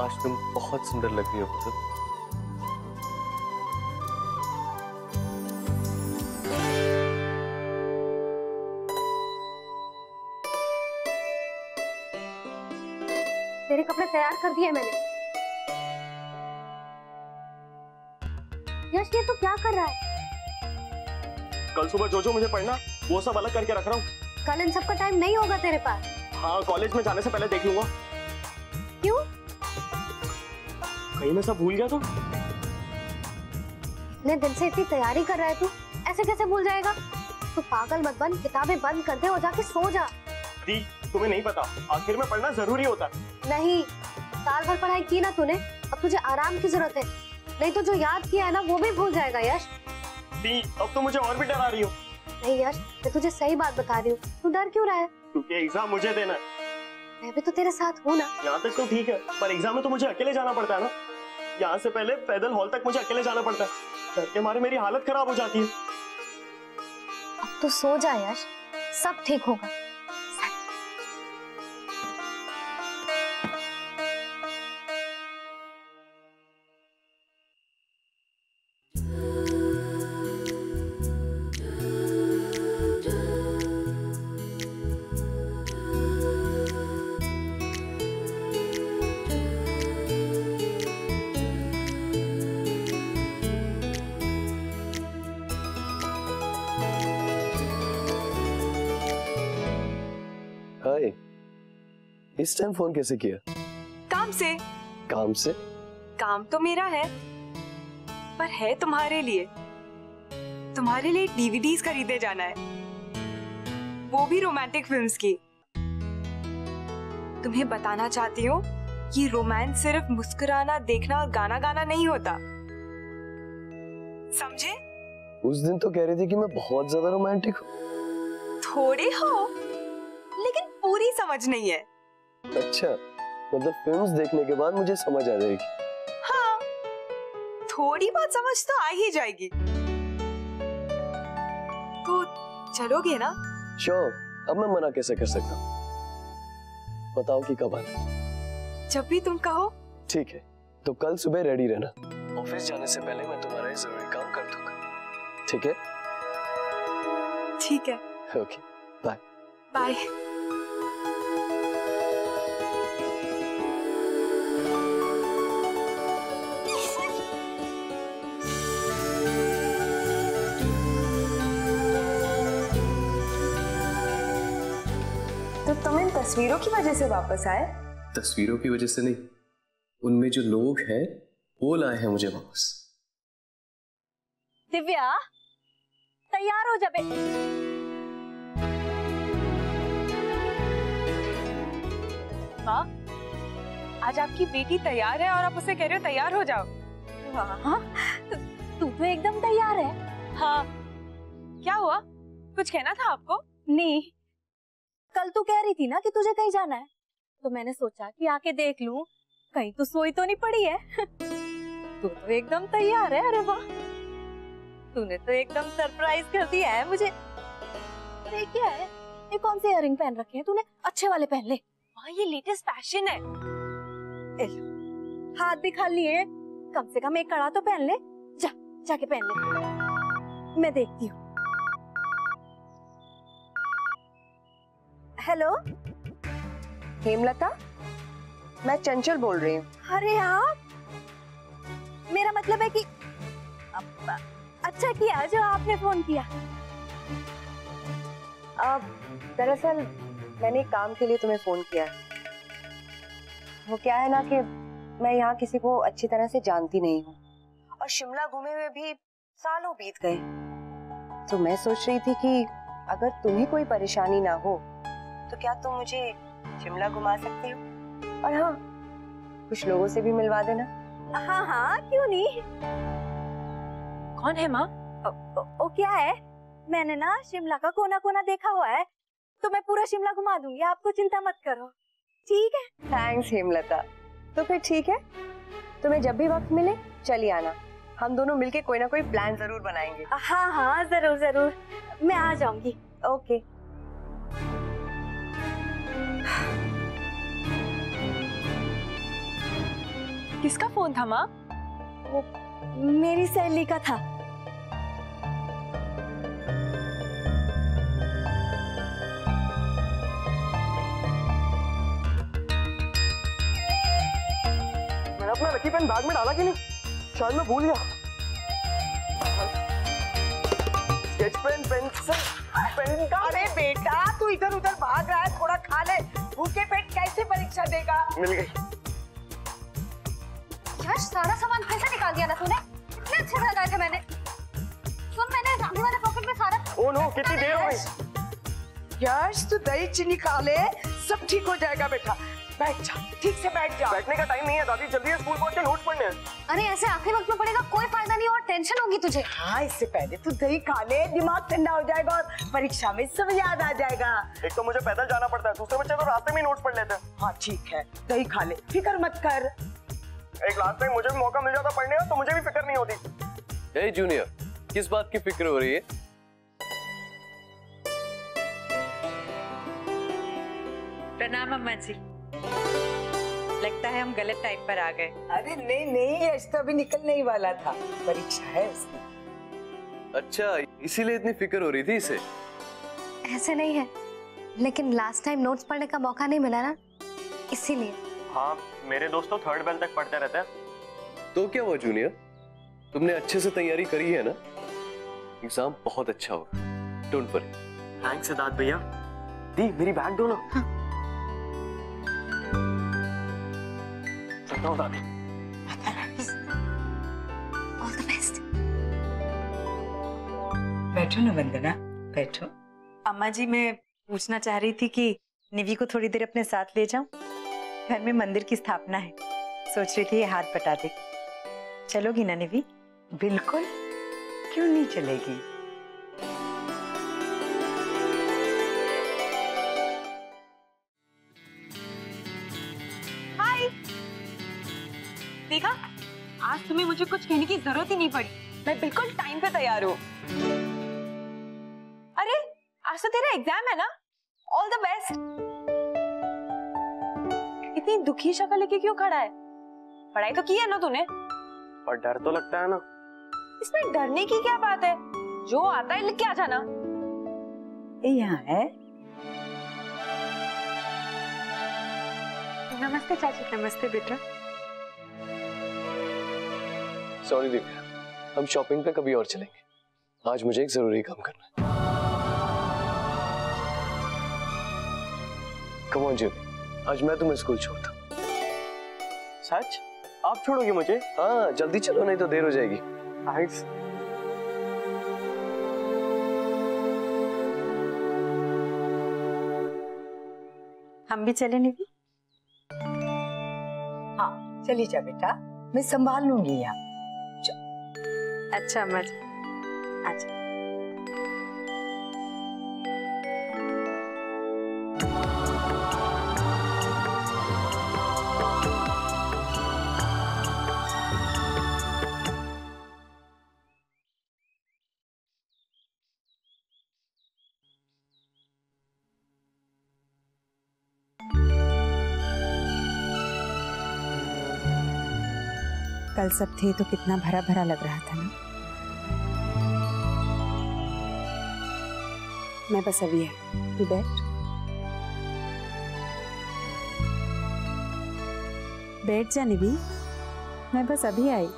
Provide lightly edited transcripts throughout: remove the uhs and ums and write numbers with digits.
आज तुम बहुत सुंदर लग रही हो पुतुल। तेरे कपड़े तैयार कर दिए मैंने। यश ये तू क्या कर रहा है? कल सुबह जो जो मुझे पढ़ना वो सब अलग करके रख रहा हूँ। कल इन सब का टाइम नहीं होगा तेरे पास। हाँ, कॉलेज में जाने से पहले देख लूंगा। क्यों? कहीं मैं सब भूल गया तो? इतने दिन से इतनी तैयारी कर रहा है तू, ऐसे कैसे भूल जाएगा? तू पागल मत बन, किताबें बंद कर दे और जाके सो जा। दी, तुम्हें नहीं पता, आखिर में पढ़ना जरूरी होता है। नहीं, साल भर पढ़ाई की ना तूने, अब तुझे आराम की जरूरत है, नहीं तो जो याद किया है ना वो भी भूल जाएगा। यश दी, अब तो मुझे और भी डरा रही हो। नहीं यश, मैं तुझे सही बात बता रही हूँ, तू डर क्यों रहा है? क्योंकि एग्जाम मुझे देना है। मैं भी तो तेरे साथ हूँ ना। यहाँ तक तो ठीक है, पर एग्जाम में तो मुझे अकेले जाना पड़ता है ना। यहाँ से पहले पैदल हॉल तक मुझे अकेले जाना पड़ता है, डर के मारे मेरी हालत खराब हो जाती है। अब तो सो जा यश, सब ठीक होगा। हाय, इस टाइम फोन कैसे किया? काम से। काम से? काम तो मेरा है, पर है तुम्हारे लिए। तुम्हारे लिए डीवीडीज खरीदे जाना है, वो भी रोमांटिक फिल्म्स की। तुम्हें बताना चाहती हूँ कि रोमांस सिर्फ मुस्कुराना, देखना और गाना गाना नहीं होता, समझे? उस दिन तो कह रही थी कि मैं बहुत ज्यादा रोमांटिक हूँ। थोड़े हो, लेकिन पूरी समझ नहीं है। अच्छा, मतलब फिल्म्स देखने के बाद मुझे समझ आ जाएगी। हाँ, थोड़ी बहुत समझ तो आ ही जाएगी। तो चलोगे ना? श्योर, अब मैं मना कैसे कर सकता हूँ? बताओ कि कब आना? जब भी तुम कहो। ठीक है, तो कल सुबह रेडी रहना। ऑफिस जाने से पहले मैं तुम्हारा ये जरूरी काम कर दूंगा, ठीक है? ठीक है। Okay, bye. बाय। तो तुम इन तस्वीरों की वजह से वापस आए? तस्वीरों की वजह से नहीं, उनमें जो लोग हैं वो लाए हैं मुझे वापस। दिव्या, तैयार हो जा बे। माँ, आज आपकी बेटी तैयार है और आप उसे कह रहे हो तैयार हो जाओ। हाँ, तू तो एकदम तैयार है। हाँ, क्या हुआ? कुछ कहना था आपको? नहीं, कल तू कह रही थी ना कि तुझे कहीं जाना है, तो मैंने सोचा कि आके देख लूं कहीं तो सोई तो नहीं पड़ी है। तू तो एकदम तैयार है। अरे वाह, तूने तो एकदम सरप्राइज कर दिया है मुझे। अरे क्या है, ये कौन से इयररिंग पहन रखे हैं तूने? अच्छे वाले पहन ले। हाँ, ये लेटेस्ट फैशन है। हाथ भी खाली है, कम से कम एक कड़ा तो पहन ले। जा, जाके पहन ले, मैं देखती हूँ। हेलो हेमलता, मैं चंचल बोल रही हूँ। अरे आप, मेरा मतलब है कि अच्छा किया जो आपने फोन किया। दरअसल मैंने काम के लिए तुम्हें फोन किया है। वो क्या है ना कि मैं यहाँ किसी को अच्छी तरह से जानती नहीं हूँ और शिमला घूमे हुए भी सालों बीत गए, तो मैं सोच रही थी कि अगर तुम्हें कोई परेशानी ना हो तो क्या तुम मुझे शिमला घुमा सकती हो? और हाँ, कुछ लोगों से भी मिलवा देना। हाँ हाँ, क्यों नहीं। कौन है माँ? ओ क्या है, मैंने ना शिमला का कोना कोना देखा हुआ है, तो मैं पूरा शिमला घुमा दूंगी, आपको चिंता मत करो। ठीक है? थैंक्स हेमलता। तो फिर ठीक है, तुम्हें जब भी वक्त मिले चली आना, हम दोनों मिलके कोई ना कोई प्लान जरूर बनाएंगे। हाँ हाँ, जरूर जरूर, मैं आ जाऊंगी। ओके। किसका फोन था माँ? वो मेरी सहेली का था। मैंने अपना लकी पेन बैग में डाला कि नहीं? शायद मैं भूल गया। स्केच पेन, पेंसिल, पेन का। अरे बेटा तू इधर उधर भाग रहा है, थोड़ा खा ले। भूखे पेट कैसे परीक्षा देगा? मिल गई। यार सारा सामान फिर से निकाल दिया ना तूने? इतने अच्छे से लगाए थे मैंने। सुन, मैंने सामने वाले पॉकेट में सारा। ओह नो, कितनी देर हो गई। यश तू दही चीनी खा ले, सब ठीक हो जाएगा बेटा। बैठ जा, ठीक से बैठ जा। बैठने का टाइम नहीं है दादी, जल्दी स्कूल पहुंच के नोट्स पढ़ने हैं। अरे ऐसे आखिरी वक्त में पड़ेगा, कोई फायदा नहीं और टेंशन होगी तुझे। हाँ, इससे पहले तू दही खा ले, दिमाग ठंडा हो जाएगा और परीक्षा में सब याद आ जाएगा। एक तो मुझे पैदल जाना पड़ता है, दूसरे बच्चे तो रास्ते में ही नोट्स पढ़ लेते हैं। हाँ ठीक है, दही खा ले, फिक्र मत कर। एक लास्ट टाइम मुझे भी मौका मिल जाता पढ़ने का तो मुझे भी फिक्र नहीं होती। हे जूनियर, किस बात की फिक्र हो रही है? प्रणाम अम्मा जी। लगता है हम गलत टाइम पर आ गए। अरे नहीं नहीं, यश तो अभी निकलने ही वाला था, परीक्षा है उसकी। अच्छा, इसीलिए इतनी फिक्र हो रही थी इसे? ऐसे नहीं है, लेकिन लास्ट टाइम नोट्स पढ़ने का मौका नहीं मिला ना, इसीलिए। हाँ, मेरे दोस्त तो 3rd बेल तक पढ़ते रहते हैं। तो क्या हुआ जूनियर, तुमने अच्छे से तैयारी करी है ना? एग्जाम बहुत अच्छा होगा, डोंट वरी। थैंक्स सिद्धार्थ भैया। दी, मेरी बैग दो ना। चलता हूँ दादी। All the best. बैठो ना वंदना, बैठो। अम्मा जी, मैं पूछना चाह रही थी कि निवी को थोड़ी देर अपने साथ ले जाऊं। घर में मंदिर की स्थापना है, सोच रही थी ये हाथ बटा दे। चलोगी ना निवी? बिल्कुल, क्यों नहीं चलेगी। हाय, देखा, आज तुम्हें मुझे कुछ कहने की जरूरत ही नहीं पड़ी। मैं बिल्कुल टाइम पे तैयार हूँ। अरे आज तो तेरा एग्जाम है ना? All the best. इतनी दुखी शक्ल लेके क्यों खड़ा है? पढ़ाई तो की है ना तूने? और डर तो लगता है ना। इसमें डरने की क्या बात है? जो आता है लिख के आ जाना। ये यहाँ है। नमस्ते चाची। नमस्ते बेटा। सॉरी दिव्या, हम शॉपिंग पे कभी और चलेंगे, आज मुझे एक जरूरी काम करना है। कम ऑन जी, आज मैं तुम्हें स्कूल छोड़ता हूँ। सच? आप छोड़ोगे मुझे? हाँ, जल्दी चलो नहीं तो देर हो जाएगी। थैंक्स। हम भी चले निवी? हाँ चली जा बेटा, मैं संभाल लूंगी यहाँ। अच्छा अम्मा जी, अच्छा। कल सब थे तो कितना भरा भरा लग रहा था ना। मैं बस अभी है, तू बैठ। बैठ जा निवी, मैं बस अभी आई।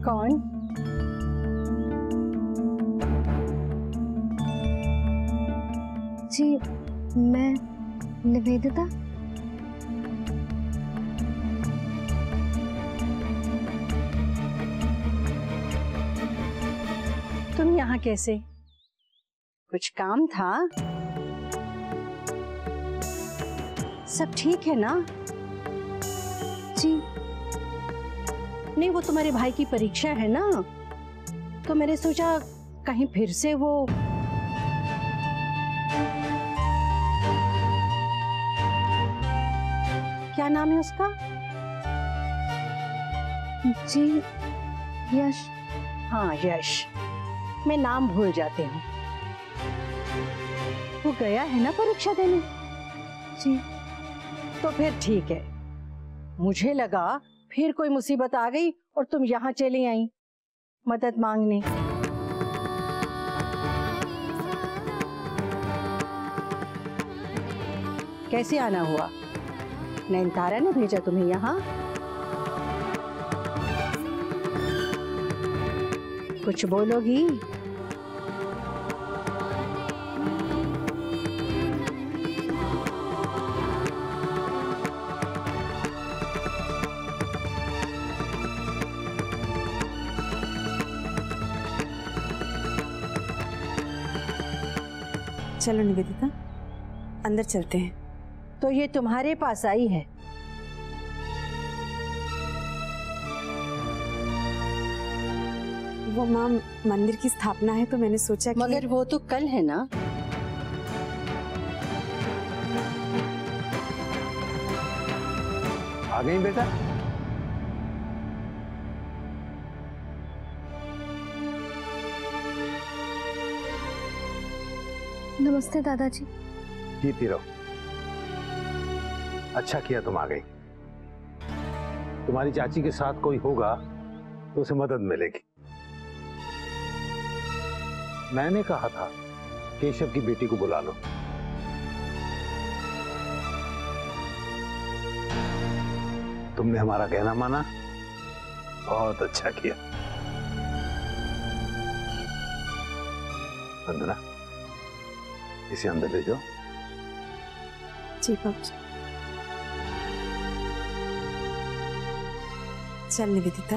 कौन? जी, मैं निवेदिता। तुम यहाँ कैसे? कुछ काम था? सब ठीक है ना? जी नहीं, वो तुम्हारे भाई की परीक्षा है ना, तो मैंने सोचा कहीं फिर से वो। नाम है उसका? जी यश। हाँ यश, मैं नाम भूल जाती हूँ। वो गया है ना परीक्षा देने? जी। तो फिर ठीक है। मुझे लगा फिर कोई मुसीबत आ गई और तुम यहाँ चली आई मदद मांगने। कैसे आना हुआ? नयनतारा ने भेजा तुम्हें यहाँ? कुछ बोलोगी? चलो निवेदिता, अंदर चलते हैं। तो ये तुम्हारे पास आई है? वो माँ, मंदिर की स्थापना है तो मैंने सोचा कि मगर वो तो कल है ना। आ गई बेटा? नमस्ते दादाजी। जीती रहो। अच्छा किया तुम आ गई। तुम्हारी चाची के साथ कोई होगा तो उसे मदद मिलेगी। मैंने कहा था केशव की बेटी को बुला लो। तुमने हमारा कहना माना, बहुत अच्छा किया। वंदना, इसे अंदर ले जाओ। जी बाबूजी। चल निवेदिता।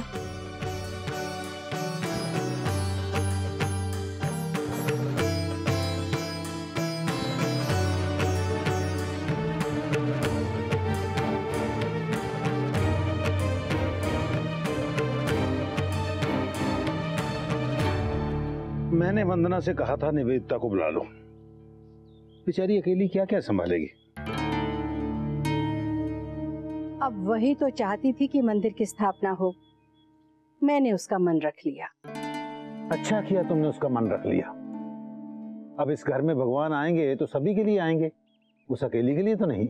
मैंने वंदना से कहा था निवेदिता को बुला लो। बेचारी अकेली क्या क्या संभालेगी। अब वही तो चाहती थी कि मंदिर की स्थापना हो। मैंने उसका मन रख लिया। अच्छा किया तुमने उसका मन रख लिया। अब इस घर में भगवान आएंगे तो सभी के लिए आएंगे, उस अकेली के लिए तो नहीं।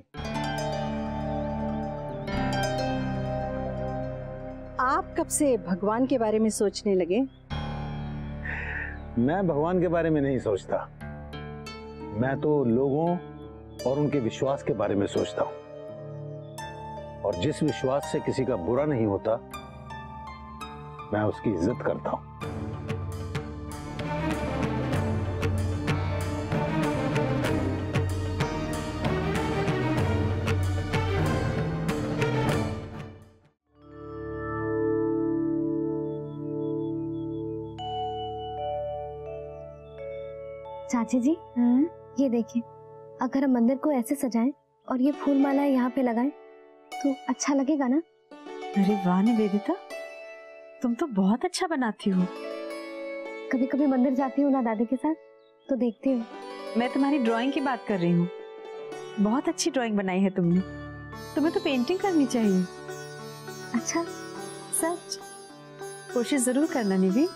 आप कब से भगवान के बारे में सोचने लगे? मैं भगवान के बारे में नहीं सोचता, मैं तो लोगों और उनके विश्वास के बारे में सोचता हूं। और जिस विश्वास से किसी का बुरा नहीं होता, मैं उसकी इज्जत करता हूं। चाची जी, ये देखिए, अगर हम मंदिर को ऐसे सजाएं और ये फूल माला यहाँ पे लगाएं तो अच्छा लगेगा ना? अरे वाह निवेदिता, तुम तो बहुत अच्छा बनाती हो। कभी कभी मंदिर जाती हूँ ना दादी के साथ तो देखती हूँ। मैं तुम्हारी ड्राइंग की बात कर रही हूँ। बहुत अच्छी ड्राइंग बनाई है तुमने। तुम्हें तो पेंटिंग करनी चाहिए। अच्छा सच? कोशिश जरूर करना निवी।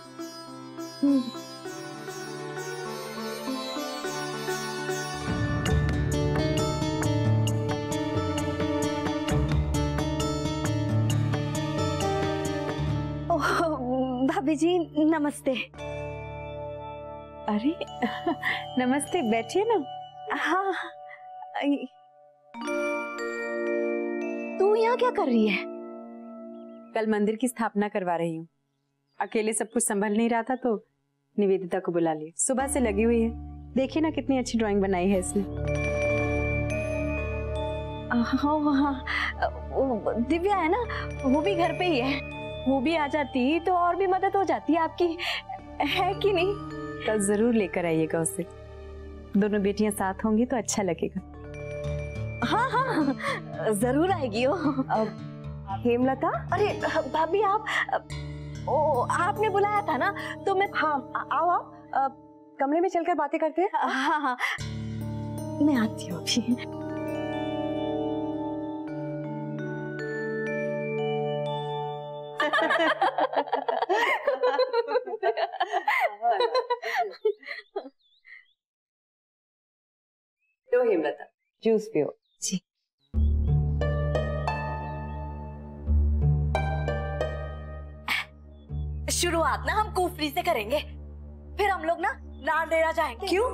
भाभी जी नमस्ते। अरे नमस्ते, बैठिए ना। हाँ, तू यहाँ क्या कर रही है? कल मंदिर की स्थापना करवा रही हूँ। अकेले सब कुछ संभल नहीं रहा था तो निवेदिता को बुला लिया। सुबह से लगी हुई है। देखिए ना कितनी अच्छी ड्राइंग बनाई है इसने। हाँ, दिव्या है ना, वो भी घर पे ही है। वो भी आ जाती तो और भी मदद हो जाती है आपकी, है कि नहीं? कल जरूर लेकर आइएगा उसे। दोनों बेटियां साथ होंगी तो अच्छा लगेगा। हाँ हाँ जरूर आएगी वो। हेमलता, अरे भाभी आप, आपने बुलाया था ना तो मैं। हाँ आओ आओ, कमरे में चलकर बातें करते हैं। हाँ हाँ मैं आती हूँ अभी। लो हेमलता, जूस पियो। जी। शुरुआत ना हम कुफरी से करेंगे, फिर हम लोग ना नांदेड़ा जाएंगे। क्यों?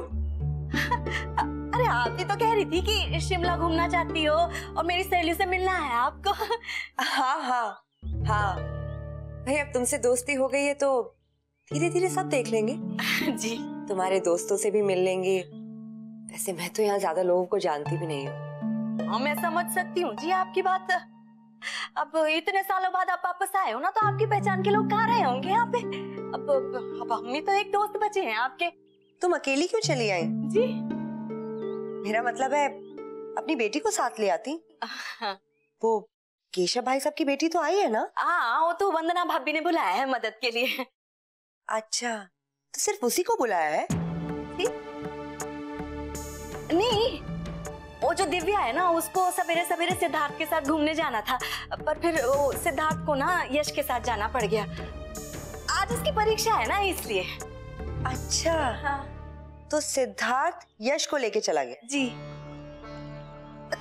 अरे आप ही तो कह रही थी कि शिमला घूमना चाहती हो और मेरी सहेली से मिलना है आपको। हाँ हाँ हाँ भाई, अब तुमसे दोस्ती हो गई है तो धीरे धीरे सब देख लेंगे। जी। तुम्हारे दोस्तों से भी मिल लेंगे। वैसे मैं तो यहाँ ज्यादा लोगों को जानती भी नहीं हूँ। हाँ मैं समझ सकती हूँ जी आपकी बात। अब इतने सालों बाद आप वापस आए हो ना, तो आपकी पहचान के लोग कहाँ रहे होंगे यहाँ पे। अब हम ही तो एक दोस्त बचे हैं आपके। तुम अकेली क्यों चली आई? जी मेरा मतलब है अपनी बेटी को साथ ले आती। वो केशव भाई साहब की बेटी तो आई है ना? हाँ, वो तो वंदना भाभी ने बुलाया है मदद के लिए। अच्छा, तो सिर्फ उसी को बुलाया है? नहीं, वो जो दिव्या है ना, उसको सवेरे सवेरे सिद्धार्थ के साथ घूमने जाना था, पर फिर वो सिद्धार्थ को ना यश के साथ जाना पड़ गया। आज उसकी परीक्षा है ना, इसलिए। अच्छा हाँ। तो सिद्धार्थ यश को लेके चला गया? जी।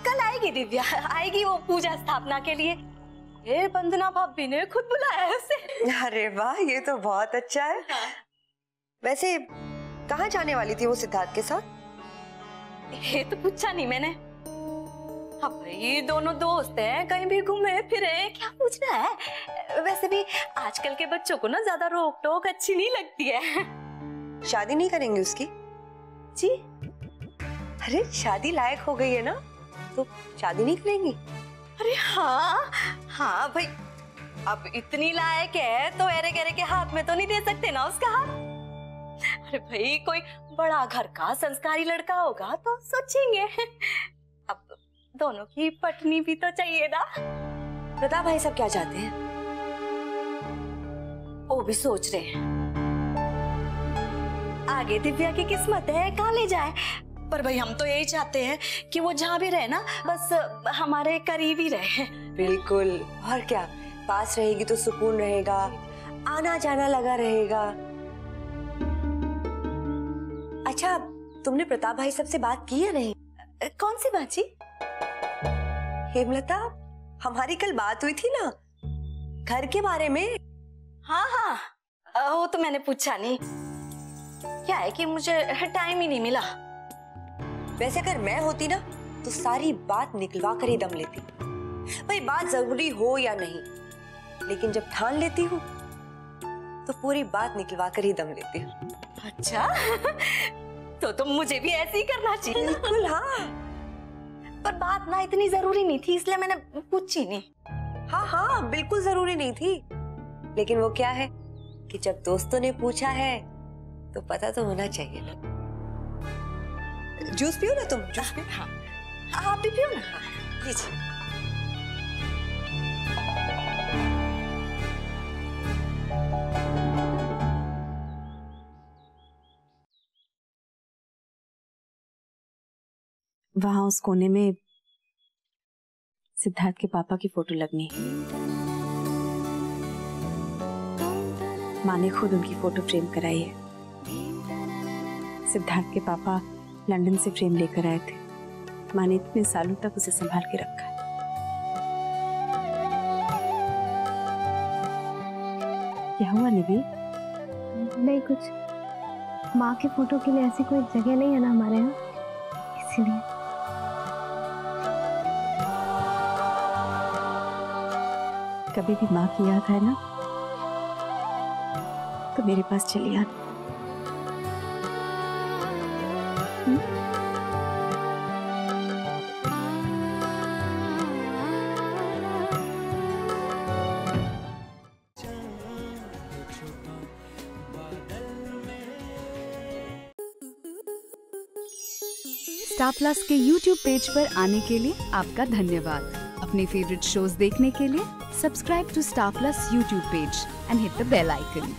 कल आएगी दिव्या, आएगी वो पूजा स्थापना के लिए। ये वंदना भाभी ने खुद बुलाया है उसे। अरे वाह, ये तो बहुत अच्छा है। हाँ। वैसे कहाँ जाने वाली थी वो सिद्धार्थ के साथ? ये तो पूछा नहीं मैंने। अब भाई दोनों दोस्त हैं, कहीं भी घूमे फिरे, क्या पूछना है। वैसे भी आजकल के बच्चों को ना ज्यादा रोक टोक अच्छी नहीं लगती है। शादी नहीं करेंगे उसकी? जी। अरे शादी लायक हो गई है ना, तो शादी नहीं करेंगी? अरे हाँ हाँ भाई, अब इतनी लायक है तो एरे गहरे के हाथ में तो नहीं दे सकते ना उसका हाथ। अरे भाई कोई बड़ा घर का संस्कारी लड़का होगा तो सोचेंगे। अब दोनों की पटनी भी तो चाहिए ना। प्रताप भाई सब क्या चाहते हैं? वो भी सोच रहे हैं। आगे दिव्या की किस्मत है, कहाँ ले जाए। पर भाई हम तो यही चाहते हैं कि वो जहाँ भी रहे ना, बस हमारे करीब ही रहे। बिल्कुल, और क्या, पास रहेगी तो सुकून रहेगा, आना जाना लगा रहेगा। अच्छा, तुमने प्रताप भाई सबसे बात की है नहीं? कौन सी बात जी? हेमलता, हमारी कल बात हुई थी ना घर के बारे में। हाँ हाँ, वो तो मैंने पूछा नहीं। क्या है कि मुझे टाइम ही नहीं मिला। वैसे अगर मैं होती ना तो सारी बात निकलवा कर ही दम लेती। भाई बात जरूरी हो या नहीं, लेकिन जब ठान लेती हूँ तो पूरी बात निकलवा कर ही दम लेती हूँ। अच्छा तो मुझे भी ऐसे ही करना चाहिए। बिल्कुल हाँ, पर बात ना इतनी जरूरी नहीं थी, इसलिए मैंने पूछी नहीं। हाँ हाँ बिल्कुल जरूरी नहीं थी, लेकिन वो क्या है कि जब दोस्तों ने पूछा है तो पता तो होना चाहिए ना। जूस पियो ना तुम, जूस पियो। हाँ, आप भी पियो ना। लीजिए। वहां उस कोने में सिद्धार्थ के पापा की फोटो लगनी है। माँ ने खुद उनकी फोटो फ्रेम कराई है। सिद्धार्थ के पापा लंदन से फ्रेम लेकर आए थे। माँ ने इतने सालों तक उसे संभाल के रखा है। क्या हुआ निधि? नहीं कुछ, माँ के फोटो के लिए ऐसी कोई जगह नहीं है ना हमारे यहाँ, इसीलिए। कभी भी माँ की याद है ना तो मेरे पास चली आना। स्टार प्लस के YouTube पेज पर आने के लिए आपका धन्यवाद। अपने फेवरेट शोज देखने के लिए subscribe to Star Plus YouTube page and hit the bell icon.